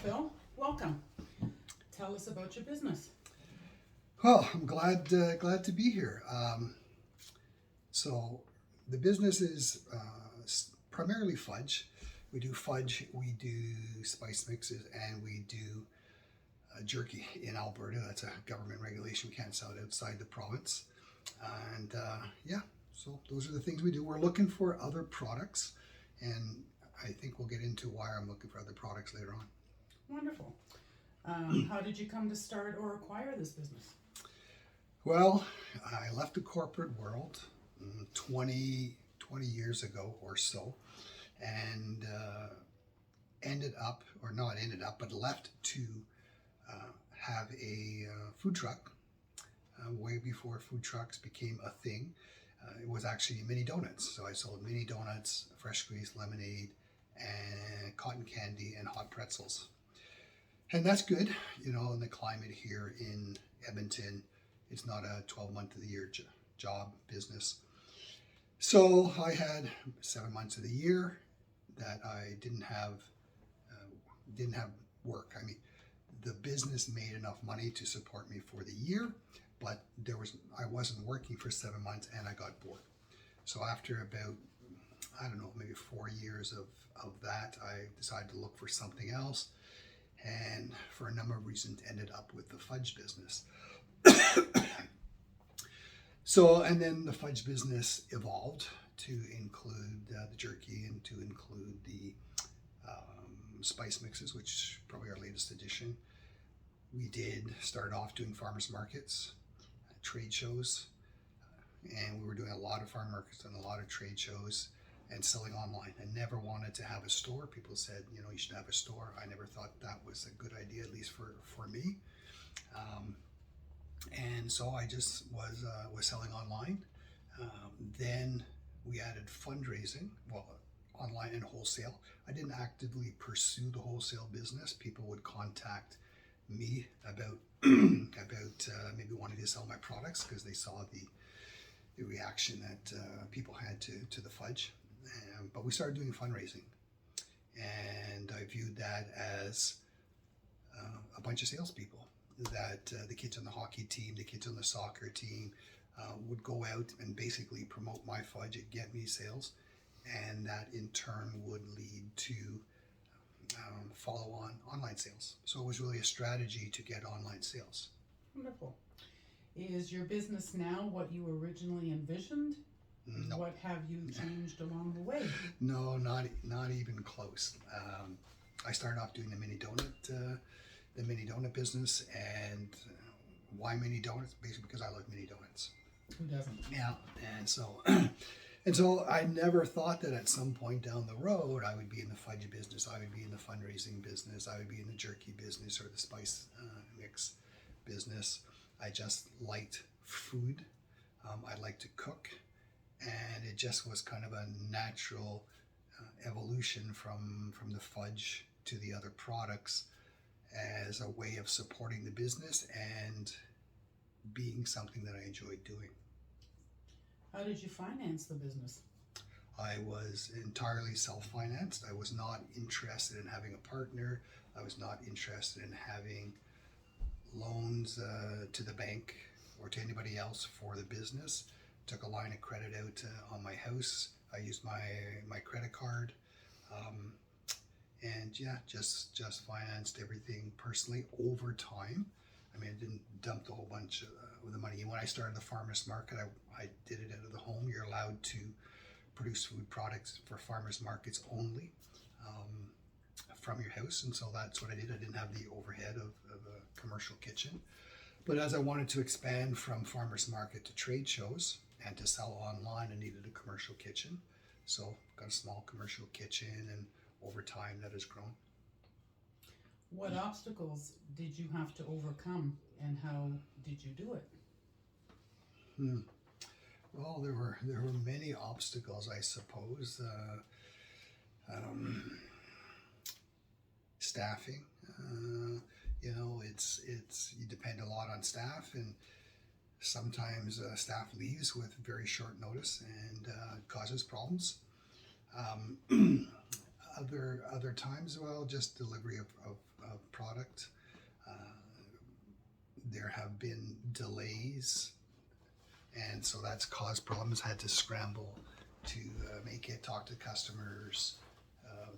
Phil. Welcome. Tell us about your business. Well, I'm glad to be here. So the business is primarily fudge. We do fudge, we do spice mixes, and we do jerky in Alberta. That's a government regulation. We can't sell it outside the province. And yeah, so those are the things we do. We're looking for other products, and I think we'll get into why I'm looking for other products later on. Wonderful. How did you come to start or acquire this business? Well, I left the corporate world 20 years ago or so, and but left to have a food truck way before food trucks became a thing. It was actually mini donuts. So I sold mini donuts, fresh squeezed lemonade, and cotton candy and hot pretzels. And that's good, in the climate here in Edmonton. It's not a 12-month of the year job business. So I had 7 months of the year that I didn't have work. I mean, the business made enough money to support me for the year, but I wasn't working for 7 months and I got bored. So after about, maybe 4 years of that, I decided to look for something else. And for a number of reasons, ended up with the fudge business. So, and then the fudge business evolved to include the jerky and to include the spice mixes, which probably our latest addition. We did start off doing farmers markets, trade shows, and we were doing a lot of farm markets and a lot of trade shows and selling online. I never wanted to have a store. People said, you should have a store. I never thought that was a good idea, at least for me. And so I just was selling online. Then we added fundraising, online and wholesale. I didn't actively pursue the wholesale business. People would contact me about maybe wanting to sell my products because they saw the reaction that people had to the fudge. But we started doing fundraising, and I viewed that as a bunch of salespeople. That the kids on the hockey team, the kids on the soccer team would go out and basically promote my fudge and get me sales, and that in turn would lead to follow-on online sales. So it was really a strategy to get online sales. Wonderful. Is your business now what you originally envisioned? No. What have you changed along the way? No, not even close. I started off doing the mini donut business, and why mini donuts? Basically because I love mini donuts. Who doesn't? Yeah, and so I never thought that at some point down the road I would be in the fudge business, I would be in the fundraising business, I would be in the jerky business or the spice mix business. I just liked food. I liked to cook, and it just was kind of a natural evolution from the fudge to the other products as a way of supporting the business and being something that I enjoyed doing. How did you finance the business? I was entirely self-financed. I was not interested in having a partner. I was not interested in having loans to the bank or to anybody else for the business. Took a line of credit out on my house. I used my credit card. And yeah, just financed everything personally over time. I mean, I didn't dump the whole bunch of the money. And when I started the farmers market, I did it out of the home. You're allowed to produce food products for farmers markets only from your house. And so that's what I did. I didn't have the overhead of a commercial kitchen. But as I wanted to expand from farmers market to trade shows and to sell online, I needed a commercial kitchen. So got a small commercial kitchen, and over time that has grown. What obstacles did you have to overcome, and how did you do it? Well, there were many obstacles, I suppose. Staffing. It's you depend a lot on staff, and sometimes staff leaves with very short notice and causes problems. Other times, well, just delivery of product. Uh, there have been delays, and so that's caused problems. Had to scramble to make it, talk to customers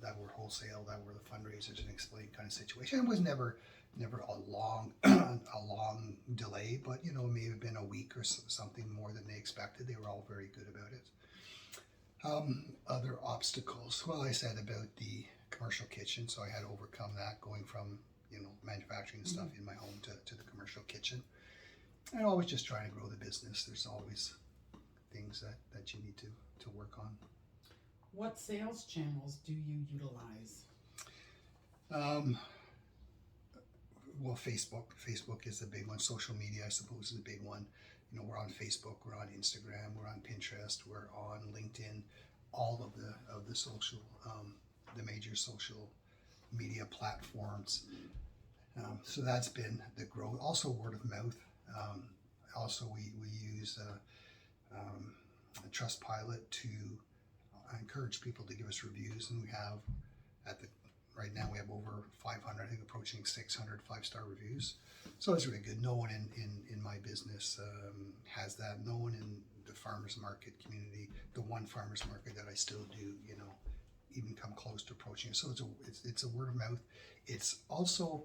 that were wholesale, that were the fundraisers, and explain kind of situation. It was never a long a long delay, but you know, it may have been a week or something more than they expected. They were all very good about it. Other obstacles. Well, I said about the commercial kitchen, so I had to overcome that, going from, you know, manufacturing stuff in my home to the commercial kitchen. And always just trying to grow the business. There's always things that you need to work on. What sales channels do you utilize? Well, Facebook is the big one. Social media, I suppose, is a big one. You know, we're on Facebook, we're on Instagram, we're on Pinterest, we're on LinkedIn, all of the social, the major social media platforms. So that's been the growth. Also, word of mouth. Also, we use Trustpilot to encourage people to give us reviews, and we have right now we have over 500, I think approaching 600 5-star reviews. So it's really good. No one in my business has that. No one in the farmers market community, the one farmers market that I still do, you know, even come close to approaching it. So it's a word of mouth. It's also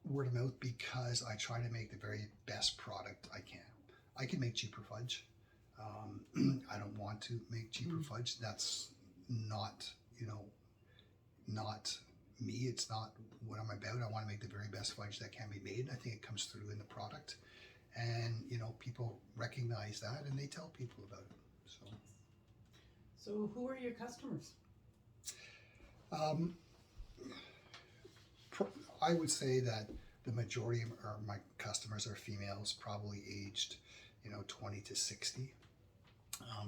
word of mouth because I try to make the very best product I can. I can make cheaper fudge. I don't want to make cheaper fudge. That's not, you know, not me. It's not what I'm about. I want to make the very best fudge that can be made. And I think it comes through in the product. And, you know, people recognize that and they tell people about it. So who are your customers? I would say that the majority of my customers are females, probably aged, you know, 20 to 60.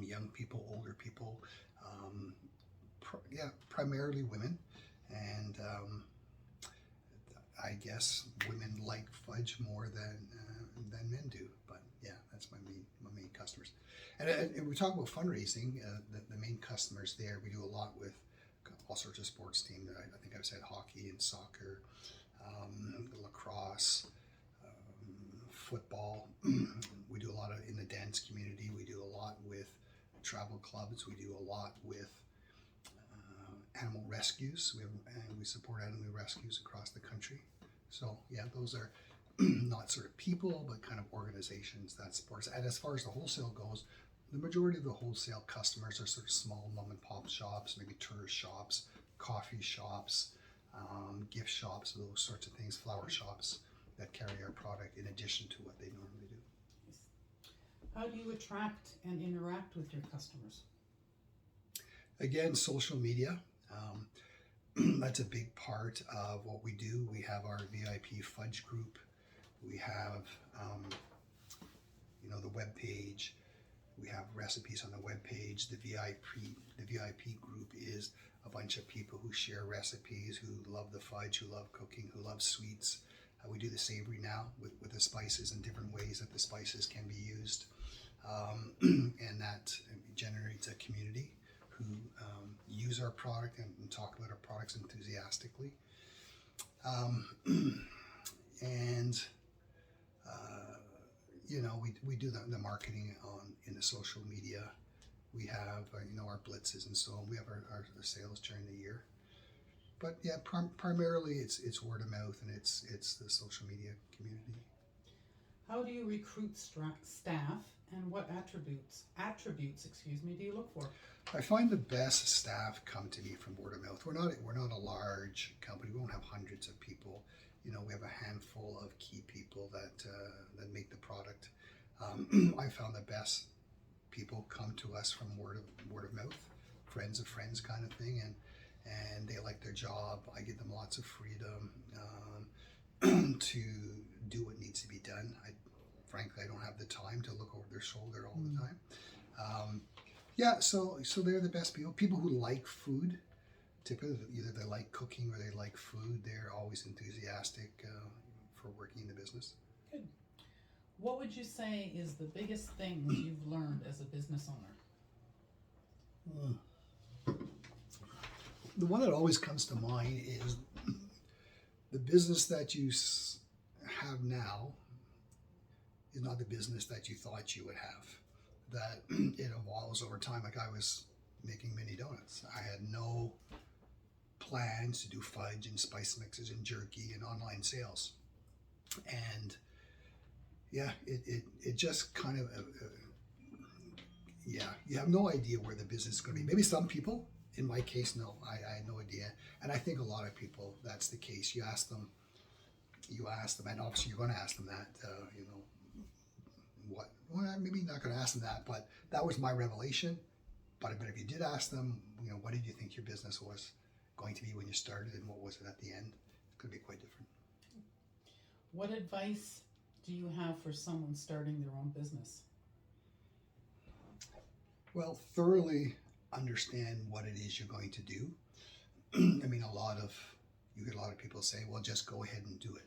Young people, older people, primarily women. And I guess women like fudge more than men do. But yeah, that's my main customers. And we talk about fundraising. The main customers there, we do a lot with all sorts of sports teams. I think I've said hockey and soccer, lacrosse, football. We do a lot in the dance community. We do a lot with travel clubs. We do a lot with animal rescues. We support animal rescues across the country. So yeah, those are not sort of people, but kind of organizations that support us. And as far as the wholesale goes, the majority of the wholesale customers are sort of small mom and pop shops, maybe tourist shops, coffee shops, gift shops, those sorts of things, flower shops that carry our product in addition to what they normally do. How do you attract and interact with your customers? Again, social media. That's a big part of what we do. We have our VIP Fudge group. We have, you know, the web page. We have recipes on the web page. The VIP group is a bunch of people who share recipes, who love the fudge, who love cooking, who love sweets. We do the savory now with the spices and different ways that the spices can be used. And that generates a community who use our product and talk about our products enthusiastically. You know, we do the marketing in the social media. We have, you know, our blitzes and so on. We have our sales during the year. But yeah, primarily it's word of mouth and it's the social media community. How do you recruit staff, and what attributes, do you look for? I find the best staff come to me from word of mouth. We're not a large company. We won't have hundreds of people. You know, we have a handful of key people that make the product. I found the best people come to us from word of mouth, friends of friends kind of thing, and they like their job. I give them lots of freedom to do what needs to be done. Frankly, I don't have the time to look over their shoulder all the time. Yeah, so they're the best people. People who like food, typically either they like cooking or they like food. They're always enthusiastic for working in the business. Good. What would you say is the biggest thing you've learned as a business owner? The one that always comes to mind is the business that you have now is not the business that you thought you would have. That it evolves over time. Like I was making mini donuts. I had no plans to do fudge and spice mixes and jerky and online sales. And yeah, it just kind of, yeah, you have no idea where the business is going to be. Maybe some people, in my case, no, I had no idea. And I think a lot of people, that's the case. You ask them, and obviously you're going to ask them that, what, well, maybe you're not going to ask them that, but that was my revelation. But if you did ask them, what did you think your business was going to be when you started and what was it at the end? It's going to be quite different. What advice do you have for someone starting their own business? Well, thoroughly understand what it is you're going to do. I mean, you get a lot of people say, well, just go ahead and do it.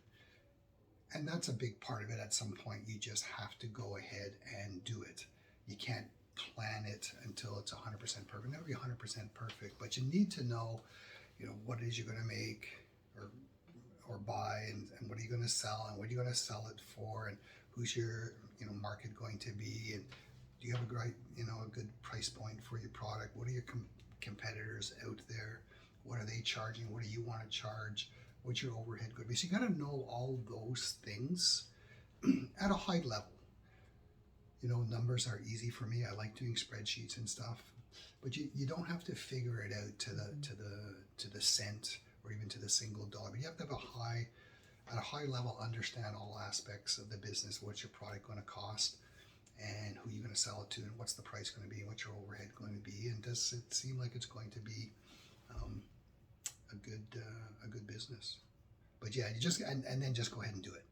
And that's a big part of it. At some point, you just have to go ahead and do it. You can't plan it until it's 100% perfect. Never be 100% perfect, but you need to know, what it is you're going to make or buy, and what are you going to sell, and what are you going to sell it for, and who's your market going to be, and do you have a great a good price point for your product? What are your competitors out there? What are they charging? What do you want to charge? What's your overhead going to be? So you got to know all those things at a high level. Numbers are easy for me. I like doing spreadsheets and stuff, but you don't have to figure it out to the cent or even to the single dollar. But you have to have at a high level, understand all aspects of the business. What's your product going to cost, and who you're going to sell it to, and what's the price going to be, and what's your overhead going to be, and does it seem like it's going to be a good business? But yeah, you just and then just go ahead and do it.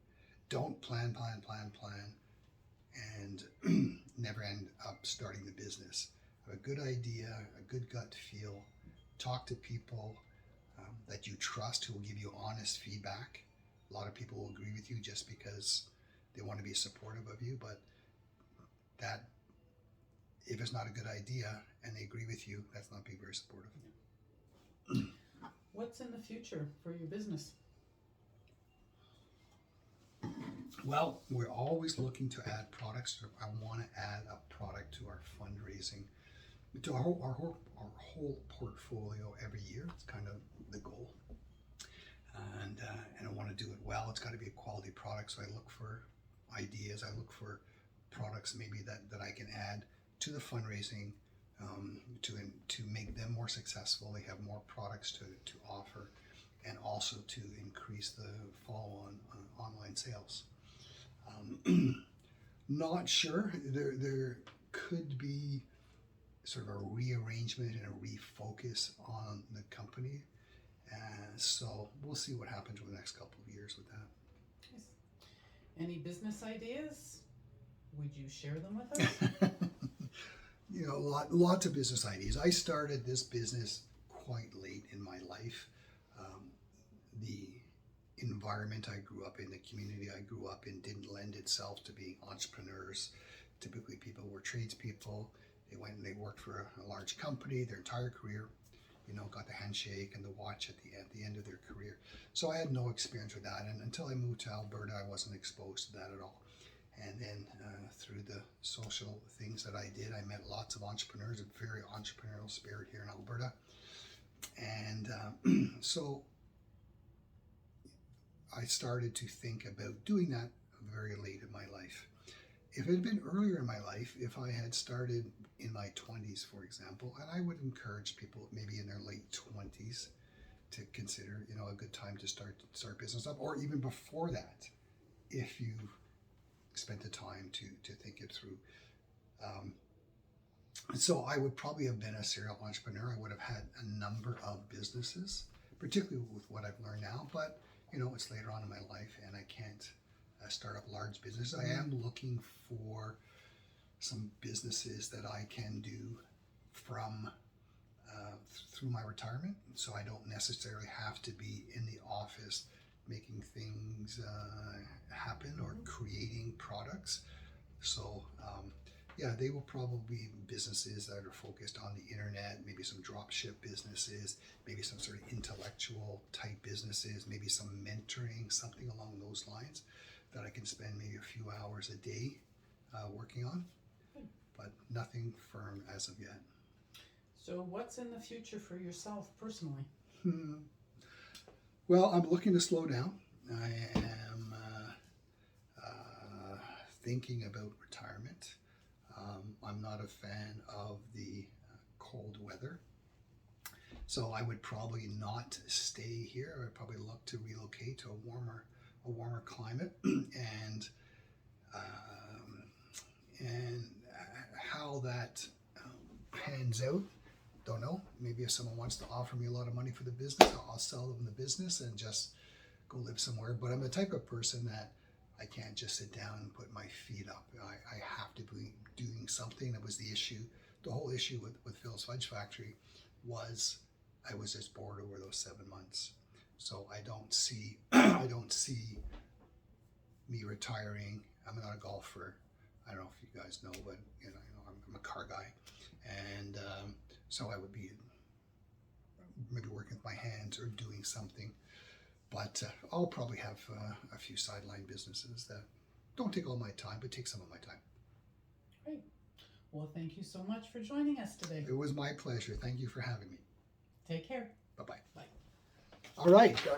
Don't plan, and never end up starting the business. Have a good idea, a good gut feel. Talk to people that you trust who will give you honest feedback. A lot of people will agree with you just because they want to be supportive of you, but that if it's not a good idea and they agree with you, that's not being very supportive. What's in the future for your business? Well, we're always looking to add products. I want to add a product to our fundraising, to our whole portfolio every year. It's kind of the goal. And I want to do it well. It's got to be a quality product. So I look for ideas. I look for products maybe that I can add to the fundraising to make them more successful. They have more products to offer, and also to increase the follow-on online sales. Not sure. There could be sort of a rearrangement and a refocus on the company. So we'll see what happens over the next couple of years with that. Yes. Any business ideas? Would you share them with us? Lots of business ideas. I started this business quite late in my life. The environment I grew up in, the community I grew up in, didn't lend itself to being entrepreneurs. Typically, people were tradespeople. They went and they worked for a large company their entire career, got the handshake and the watch at the end of their career. So I had no experience with that. And until I moved to Alberta, I wasn't exposed to that at all. And then through the social things that I did, I met lots of entrepreneurs, a very entrepreneurial spirit here in Alberta. And so I started to think about doing that very late in my life. If it had been earlier in my life, if I had started in my 20s, for example, and I would encourage people maybe in their late 20s to consider, a good time to start business up, or even before that, if you spent the time to think it through. So I would probably have been a serial entrepreneur. I would have had a number of businesses, particularly with what I've learned now, but it's later on in my life and I can't start up large businesses. I am looking for some businesses that I can do from through my retirement, so I don't necessarily have to be in the office making things happen or creating products. So Yeah, they will probably be businesses that are focused on the internet, maybe some drop ship businesses, maybe some sort of intellectual type businesses, maybe some mentoring, something along those lines that I can spend maybe a few hours a day working on, but nothing firm as of yet. So what's in the future for yourself personally? Well, I'm looking to slow down. I am thinking about retirement. I'm not a fan of the cold weather, so I would probably not stay here. I would probably look to relocate to a warmer climate, and how that pans out, don't know. Maybe if someone wants to offer me a lot of money for the business, I'll sell them the business and just go live somewhere. But I'm the type of person that I can't just sit down and put my feet up. I have to be doing something. That was the issue. The whole issue with Phil's Fudge Factory was I was just bored over those 7 months. So I don't see me retiring. I'm not a golfer. I don't know if you guys know, but I'm a car guy, and so I would be maybe working with my hands or doing something. But I'll probably have a few sideline businesses that don't take all my time, but take some of my time. Great. Well, thank you so much for joining us today. It was my pleasure. Thank you for having me. Take care. Bye-bye. Bye. All right.